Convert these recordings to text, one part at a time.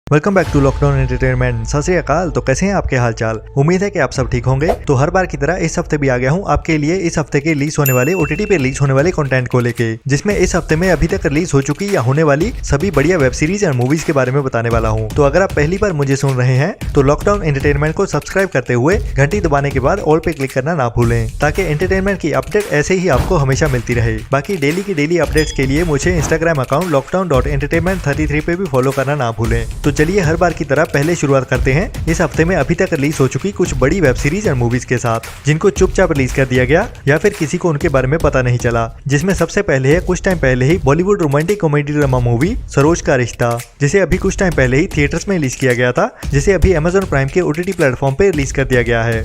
Welcome back to lockdown entertainment. सत श्री अकाल। तो कैसे हैं आपके हालचाल। उम्मीद है कि आप सब ठीक होंगे। तो हर बार की तरह इस हफ्ते भी आ गया हूं आपके लिए इस हफ्ते के रिलीज होने वाले ओटीटी पे रिलीज होने वाले कंटेंट को लेके, जिसमें इस हफ्ते में अभी तक रिलीज हो चुकी या होने वाली सभी बढ़िया वेब सीरीज और मूवीज के बारे में बताने वाला हूँ। तो अगर आप पहली बार मुझे सुन रहे हैं तो लॉकडाउन एंटरटेनमेंट को सब्सक्राइब करते हुए घंटी दबाने के बाद ऑल पे क्लिक करना ना भूलें, ताकि एंटरटेनमेंट की अपडेट ऐसे ही आपको हमेशा मिलती रहे। बाकी डेली की डेली अपडेट्स के लिए मुझे इंस्टाग्राम अकाउंट lockdown.entertainment33 पे भी फॉलो करना ना भूलें। तो चलिए हर बार की तरह पहले शुरुआत करते हैं इस हफ्ते में अभी तक रिलीज हो चुकी कुछ बड़ी वेब सीरीज और मूवीज के साथ, जिनको चुपचाप रिलीज कर दिया गया या फिर किसी को उनके बारे में पता नहीं चला। जिसमें सबसे पहले है कुछ टाइम पहले ही Bollywood romantic comedy drama movie Saroj का रिश्ता, जिसे अभी कुछ टाइम पहले ही थिएटर्स में रिलीज किया गया था, जिसे अभी अमेजॉन प्राइम के ओटीटी प्लेटफॉर्म पे रिलीज कर दिया गया है।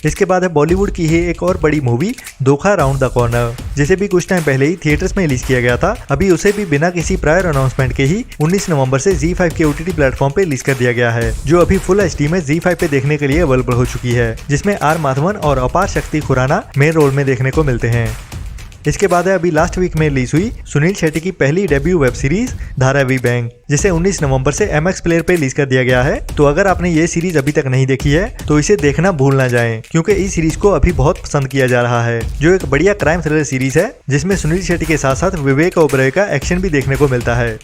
इसके बाद है बॉलीवुड की ही एक और बड़ी मूवी धोखा राउंड द कॉर्नर, जिसे भी कुछ टाइम पहले ही थिएटर्स में रिलीज किया गया था। अभी उसे भी बिना किसी प्रायर अनाउंसमेंट के ही 19 नवंबर से ZEE5 के ओटीटी प्लेटफॉर्म पे रिलीज कर दिया गया है, जो अभी फुल एचडी में ZEE5 पे देखने के लिए अवेलेबल हो चुकी है, जिसमें आर माधवन और अपार शक्ति खुराना मेन रोल में देखने को मिलते हैं। इसके बाद है अभी लास्ट वीक में रिलीज हुई सुनील शेट्टी की पहली debut web series Dharavi bank, जिसे 19 नवंबर से MX प्लेयर पे रिलीज कर दिया गया है। तो अगर आपने ये सीरीज अभी तक नहीं देखी है तो इसे देखना भूल ना जाएं, क्योंकि इस सीरीज को अभी बहुत पसंद किया जा रहा है, जो एक बढ़िया क्राइम थ्रिलर सीरीज है, जिसमें सुनील शेट्टी के साथ साथ विवेक ओबरॉय का एक्शन भी देखने को मिलता है।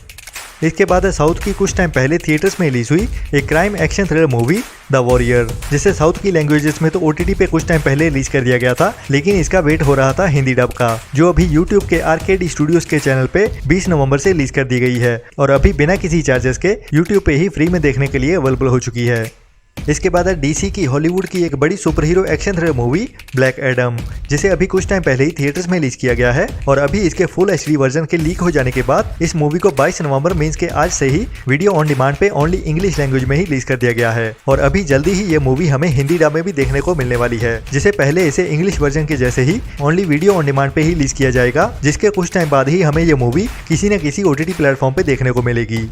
इसके बाद है साउथ की कुछ टाइम पहले थिएटर्स में रिलीज हुई एक crime action thriller movie the warrior, जिसे साउथ की लैंग्वेजेस में तो ओटीटी पे कुछ टाइम पहले रिलीज कर दिया गया था, लेकिन इसका वेट हो रहा था हिंदी डब का, जो अभी यूट्यूब के आरकेडी स्टूडियोज के चैनल पे 20 नवंबर से रिलीज कर दी गई है और अभी बिना किसी चार्जेस के यूट्यूब पे ही फ्री में देखने के लिए अवेलेबल हो चुकी है। इसके बाद है डीसी की हॉलीवुड की एक बड़ी super hero action thriller movie black Adam, जिसे अभी कुछ टाइम पहले ही थिएटर्स में रिलीज किया गया है और अभी इसके फुल एचडी वर्जन के लीक हो जाने के बाद इस मूवी को 22 नवंबर मींस के आज से ही वीडियो ऑन डिमांड पे ओनली इंग्लिश लैंग्वेज में ही रिलीज कर दिया गया है और अभी जल्दी ही ये मूवी हमें हिंदी डब में भी देखने को मिलने वाली है, जिसे पहले इसे इंग्लिश वर्जन के जैसे ही ओनली वीडियो ऑन डिमांड पे ही रिलीज किया जाएगा, जिसके कुछ टाइम बाद ही हमें ये मूवी किसी न किसी ओटीटी प्लेटफॉर्म पे देखने को मिलेगी।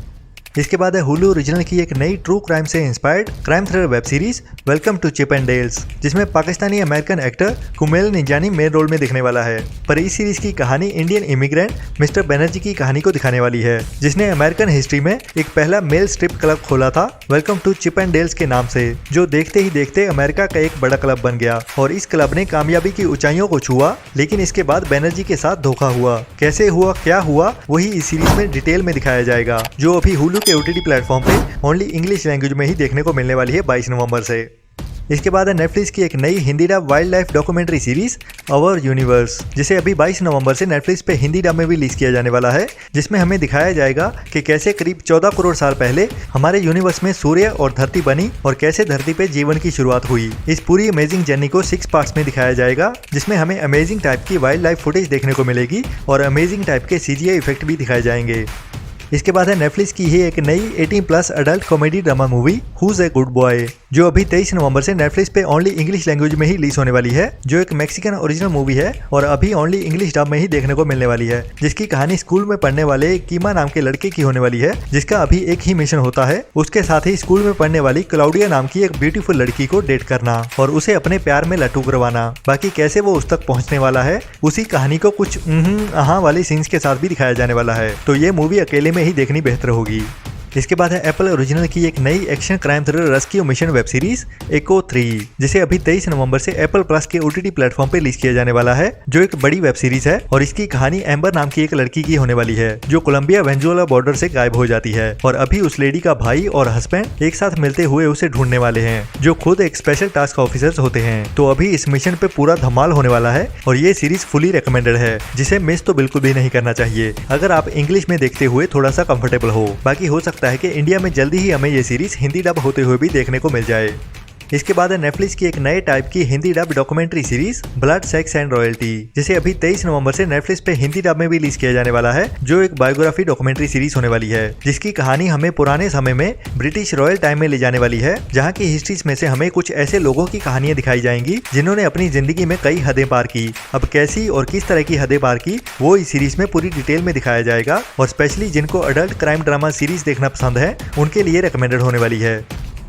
इसके बाद है हुलू ओरिजिनल की एक नई ट्रू क्राइम से inspired crime thriller web series welcome to chip and dells, जिसमें Pakistani American actor Kumail Nanjiani main role में दिखने वाला है। पर इस सीरीज की कहानी इंडियन इमिग्रेंट मिस्टर बनर्जी की कहानी को दिखाने वाली है, जिसने अमेरिकन हिस्ट्री में एक पहला मेल स्ट्रिप क्लब खोला था welcome to chip and Dales के नाम से, जो देखते ही देखते अमेरिका का एक बड़ा क्लब बन गया और इस क्लब ने कामयाबी की ऊंचाइयों को छुआ। लेकिन इसके बाद बनर्जी के साथ धोखा हुआ, कैसे हुआ क्या हुआ वही इस सीरीज में डिटेल में दिखाया जाएगा, जो अभी हुलू के ओटीटी प्लेटफॉर्म पे ओनली इंग्लिश लैंग्वेज में ही देखने को मिलने वाली है 22 नवंबर से। इसके बाद है नेटफ्लिक्स की एक नई Hindi dub wildlife documentary series our universe, जिसे अभी 22 नवंबर से नेटफ्लिक्स पे हिंदी डब में भी रिलीज किया जाने वाला है, जिसमें हमें दिखाया जाएगा कि कैसे करीब 14 करोड़ साल पहले हमारे यूनिवर्स में सूर्य और धरती बनी और कैसे धरती पे जीवन की शुरुआत हुई। इस पूरी अमेजिंग जर्नी को 6 पार्ट्स में दिखाया जाएगा, जिसमें हमें अमेजिंग टाइप की वाइल्ड लाइफ फुटेज देखने को मिलेगी और अमेजिंग टाइप के CGI इफेक्ट भी दिखाए जाएंगे। इसके बाद है नेटफ्लिक्स की ही एक नई 18+ adult comedy drama movie who's a good boy, जो अभी 23 नवंबर से नेटफ्लिक्स पे ओनली इंग्लिश लैंग्वेज में ही रिलीज होने वाली है, जो एक मैक्सिकन ओरिजिनल मूवी है और अभी ओनली इंग्लिश डब में ही देखने को मिलने वाली है, जिसकी कहानी स्कूल में पढ़ने वाले कीमा नाम के लड़के की होने वाली है, जिसका अभी एक ही मिशन होता है, उसके साथ ही स्कूल में पढ़ने वाली क्लाउडिया नाम की एक ब्यूटीफुल लड़की को डेट करना और उसे अपने प्यार में लट्टू करवाना। बाकी कैसे वो उस तक पहुंचने वाला है उसी कहानी को कुछ वाली सीन्स के साथ भी दिखाया जाने वाला है, तो ये मूवी अकेले में ही देखनी बेहतर होगी। इसके बाद है एप्पल ओरिजिनल की एक नई action crime thriller rescue mission web series Echo 3, जिसे अभी 23 नवंबर से एप्पल प्लस के ओटीटी प्लेटफॉर्म पे रिलीज किया जाने वाला है, जो एक बड़ी वेब सीरीज है और इसकी कहानी एम्बर नाम की एक लड़की की होने वाली है, जो कोलंबिया वेनेजुएला बॉर्डर से गायब हो जाती है और अभी उस लेडी का भाई और हस्बैंड एक साथ मिलते हुए उसे ढूंढने वाले हैं, जो खुद एक स्पेशल टास्क ऑफिसर्स होते हैं। तो अभी इस मिशन पे पूरा धमाल होने वाला है और ये सीरीज फुली रिकमेंडेड है, जिसे मिस तो बिल्कुल भी नहीं करना चाहिए अगर आप इंग्लिश में देखते हुए थोड़ा सा कंफर्टेबल हो। बाकी हो सकता है कि इंडिया में जल्दी ही हमें ये सीरीज हिंदी डब होते हुए भी देखने को मिल जाए। इसके बाद है नेटफ्लिक्स की एक नए टाइप की Hindi dub documentary series blood sex and royalty, जिसे अभी 23 नवंबर से नेटफ्लिक्स पे हिंदी डब में भी रिलीज किया जाने वाला है, जो एक बायोग्राफी डॉक्यूमेंट्री सीरीज होने वाली है, जिसकी कहानी हमें पुराने समय में ब्रिटिश रॉयल टाइम में ले जाने वाली है, जहाँ की हिस्ट्रीज में से हमें कुछ ऐसे लोगों की कहानियां दिखाई जाएंगी जिन्होंने अपनी जिंदगी में कई हदें पार की। अब कैसी और किस तरह की हदें पार की वो इस सीरीज में पूरी डिटेल में दिखाया जाएगा और स्पेशली जिनको अडल्ट क्राइम ड्रामा सीरीज देखना पसंद है उनके लिए रिकमेंडेड होने वाली है।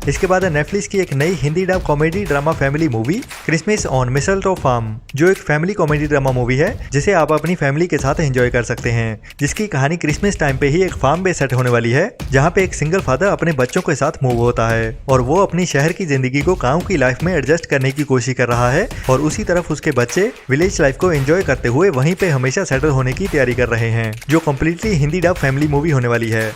इसके बाद है नेटफ्लिक्स की एक नई Hindi dub comedy drama family movie Christmas on mistletoe farm, जो एक फैमिली कॉमेडी ड्रामा मूवी है जिसे आप अपनी फैमिली के साथ एंजॉय कर सकते हैं, जिसकी कहानी क्रिसमस टाइम पे ही एक फार्म पे सेट होने वाली है, जहाँ पे एक सिंगल फादर अपने बच्चों के साथ मूव होता है और वो अपनी शहर की जिंदगी को गाँव की लाइफ में एडजस्ट करने की कोशिश कर रहा है और उसी तरफ उसके बच्चे विलेज लाइफ को एंजॉय करते हुए वहीं पे हमेशा सेटल होने की तैयारी कर रहे हैं, जो completely Hindi dub family movie होने वाली है।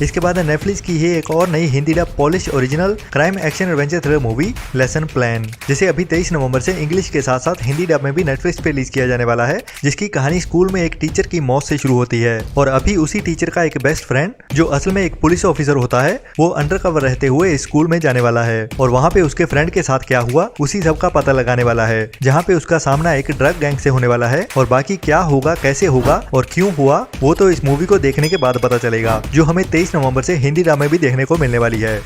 इसके बाद नेटफ्लिक्स की है एक और नई Hindi dub polish original crime action adventure thriller movie lesson plan, जिसे अभी 23 नवंबर से इंग्लिश के साथ साथ हिंदी डब में भी नेटफ्लिक्स पे रिलीज किया जाने वाला है, जिसकी कहानी स्कूल में एक टीचर की मौत से शुरू होती है और अभी उसी टीचर का एक बेस्ट फ्रेंड जो असल में एक पुलिस ऑफिसर होता है, वो अंडरकवर रहते हुए स्कूल में जाने वाला है और वहाँ पे उसके फ्रेंड के साथ क्या हुआ उसी सब का पता लगाने वाला है, जहाँ पे उसका सामना एक ड्रग गैंग से होने वाला है और बाकी क्या होगा, कैसे होगा और क्यों हुआ वो तो इस मूवी को देखने के बाद पता चलेगा, जो हमें 23 नवंबर से हिंदी डब में भी देखने को मिलने वाली है।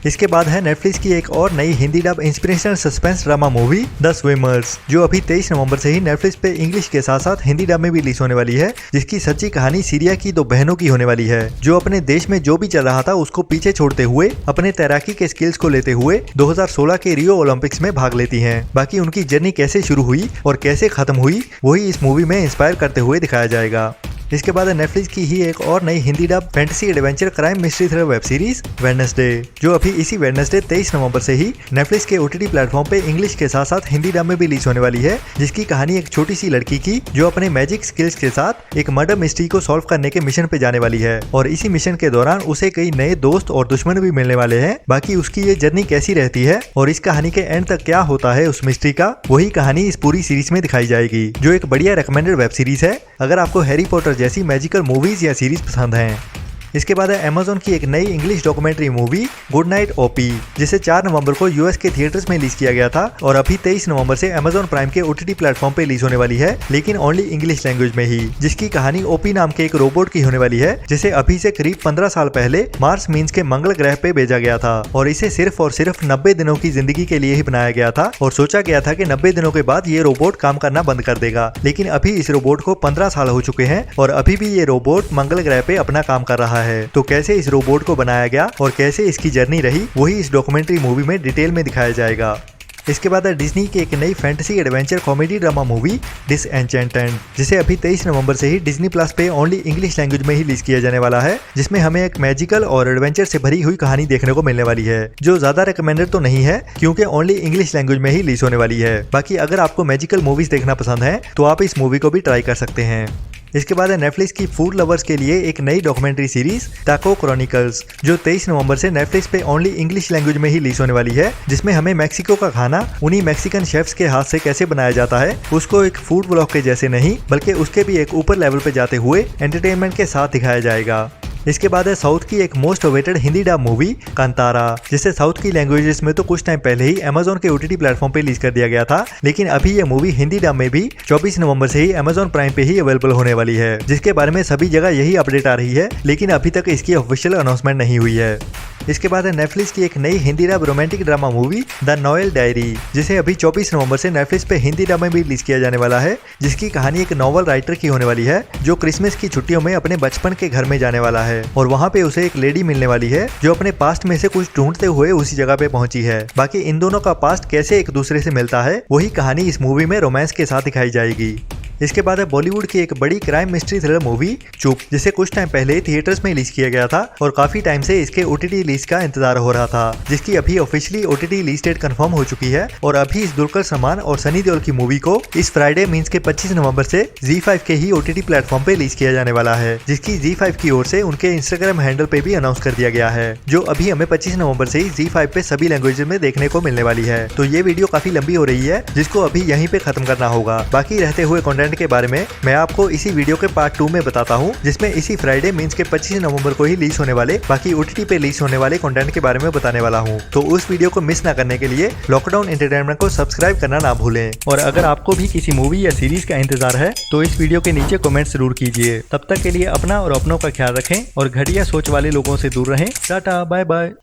इसके बाद है नेटफ्लिक्स की एक और नई Hindi dub inspirational suspense drama movie the swimmers, जो अभी 23 नवंबर से ही नेटफ्लिक्स पे इंग्लिश के साथ साथ हिंदी डब में भी रिलीज होने वाली है, जिसकी सच्ची कहानी सीरिया की दो बहनों की होने वाली है, जो अपने देश में जो भी चल रहा था उसको पीछे छोड़ते हुए अपने तैराकी के स्किल्स को लेते हुए 2016 के रियो ओलंपिक्स में भाग लेती हैं। बाकी उनकी जर्नी कैसे शुरू हुई और कैसे खत्म हुई वही इस मूवी में इंस्पायर करते हुए दिखाया जाएगा। इसके बाद नेटफ्लिक्स की ही एक और नई Hindi dub fantasy adventure crime mystery thriller web series Wednesday, जो अभी इसी वेडनेसडे 23 नवंबर से ही नेटफ्लिक्स के ओटीटी प्लेटफॉर्म पे इंग्लिश के साथ साथ हिंदी डब में भी रिलीज होने वाली है, जिसकी कहानी एक छोटी सी लड़की की जो अपने मैजिक स्किल्स के साथ एक मर्डर मिस्ट्री को सॉल्व करने के मिशन पे जाने वाली है और इसी मिशन के दौरान उसे कई नए दोस्त और दुश्मन भी मिलने वाले हैं। बाकी उसकी ये जर्नी कैसी रहती है और इस कहानी के एंड तक क्या होता है उस मिस्ट्री का, वही कहानी इस पूरी सीरीज में दिखाई जाएगी, जो एक बढ़िया रिकमेंडेड वेब सीरीज है अगर आपको हैरी पॉटर जैसी मैजिकल मूवीज या सीरीज पसंद हैं। इसके बाद है अमेज़न की एक नई English documentary movie good night OP, जिसे 4 नवंबर को यूएस के थिएटर्स में रिलीज किया गया था और अभी 23 नवंबर से अमेज़न प्राइम के ओटीटी प्लेटफॉर्म पे रिलीज होने वाली है, लेकिन ओनली इंग्लिश लैंग्वेज में ही, जिसकी कहानी ओपी नाम के एक रोबोट की होने वाली है, जिसे अभी से करीब 15 साल पहले मार्स मीन्स के मंगल ग्रह पे भेजा गया था और इसे सिर्फ और सिर्फ 90 दिनों की जिंदगी के लिए ही बनाया गया था और सोचा गया था कि 90 दिनों के बाद ये रोबोट काम करना बंद कर देगा, लेकिन अभी इस रोबोट को 15 साल हो चुके हैं और अभी भी ये रोबोट मंगल ग्रह पे अपना काम कर रहा है। तो कैसे इस रोबोट को बनाया गया और कैसे इसकी जर्नी रही वही इस डॉक्यूमेंट्री मूवी में डिटेल में दिखाया जाएगा। इसके बाद है डिज्नी की एक नई fantasy adventure comedy drama movie Disenchanted, जिसे अभी 23 नवंबर से ही डिज्नी प्लस पे ओनली इंग्लिश लैंग्वेज में ही रिलीज किया जाने वाला है, जिसमें हमें एक मैजिकल और एडवेंचर से भरी हुई कहानी देखने को मिलने वाली है, जो ज्यादा रिकमेंडेड तो नहीं है क्योंकि ओनली इंग्लिश लैंग्वेज में ही रिलीज होने वाली है। बाकी अगर आपको मैजिकल मूवीज देखना पसंद है तो आप इस मूवी को भी ट्राई कर सकते हैं। इसके बाद है नेटफ्लिक्स की फूड लवर्स के लिए एक नई डॉक्यूमेंट्री सीरीज टाको क्रॉनिकल्स, जो 23 नवंबर से नेटफ्लिक्स पे ओनली इंग्लिश लैंग्वेज में ही रिलीज होने वाली है, जिसमें हमें मैक्सिको का खाना उन्हीं मैक्सिकन शेफ्स के हाथ से कैसे बनाया जाता है उसको एक फूड ब्लॉग के जैसे नहीं बल्कि उसके भी एक ऊपर लेवल पे जाते हुए एंटरटेनमेंट के साथ दिखाया जाएगा। इसके बाद है साउथ की एक most awaited Hindi dub movie Kantara, जिसे साउथ की लैंग्वेजेस में तो कुछ टाइम पहले ही अमेज़न के ओटीटी प्लेटफॉर्म पे रिलीज कर दिया गया था, लेकिन अभी ये मूवी हिंदी डब में भी 24 नवंबर से ही अमेज़न प्राइम पे ही अवेलेबल होने वाली है, जिसके बारे में सभी जगह यही अपडेट आ रही है, लेकिन अभी तक इसकी ऑफिशियल अनाउंसमेंट नहीं हुई है। इसके बाद है नेटफ्लिक्स की एक नई Hindi dub romantic drama movie the Noel diary, जिसे अभी 24 नवंबर से नेटफ्लिक्स पे हिंदी डब में भी रिलीज किया जाने वाला है, जिसकी कहानी एक नॉवल राइटर की होने वाली है, जो क्रिसमस की छुट्टियों में अपने बचपन के घर में जाने वाला है और वहाँ पे उसे एक लेडी मिलने वाली है जो अपने पास्ट में से कुछ ढूंढते हुए उसी जगह पे पहुंची है। बाकी इन दोनों का पास्ट कैसे एक दूसरे से मिलता है वही कहानी इस मूवी में रोमांस के साथ दिखाई जाएगी। इसके बाद है बॉलीवुड की एक बड़ी क्राइम मिस्ट्री थ्रिलर मूवी चुप, जिसे कुछ टाइम पहले थिएटर्स में रिलीज किया गया था और काफी टाइम से इसके ओटीटी रिलीज का इंतजार हो रहा था, जिसकी अभी officially OTT release date confirm हो चुकी है और अभी इस दुलकर सलमान और सनी देओल की मूवी को इस फ्राइडे मींस के 25 नवंबर से ZEE5 के ही ओटीटी प्लेटफॉर्म पे रिलीज किया जाने वाला है, जिसकी ZEE5 की ओर से उनके इंस्टाग्राम हैंडल पे भी अनाउंस कर दिया गया है, जो अभी हमें 25 नवंबर से ही ZEE5 पे सभी लैंग्वेजेस में देखने को मिलने वाली है। तो ये वीडियो काफी लंबी हो रही है, जिसको अभी यहीं पे खत्म करना होगा। बाकी रहते हुए कंटेंट के बारे में मैं आपको इसी वीडियो के पार्ट 2 में बताता हूँ, जिसमें इसी फ्राइडे मींस के 25 नवंबर को ही रिलीज होने वाले बाकी ओटीटी पे रिलीज होने वाले कंटेंट के बारे में बताने वाला हूँ। तो उस वीडियो को मिस ना करने के लिए लॉकडाउन एंटरटेनमेंट को सब्सक्राइब करना ना भूलें और अगर आपको भी किसी मूवी या सीरीज का इंतजार है तो इस वीडियो के नीचे कमेंट जरूर कीजिए। तब तक के लिए अपना और अपनों का ख्याल रखें और घटिया सोच वाले लोगों से दूर रहें। Tata bye bye.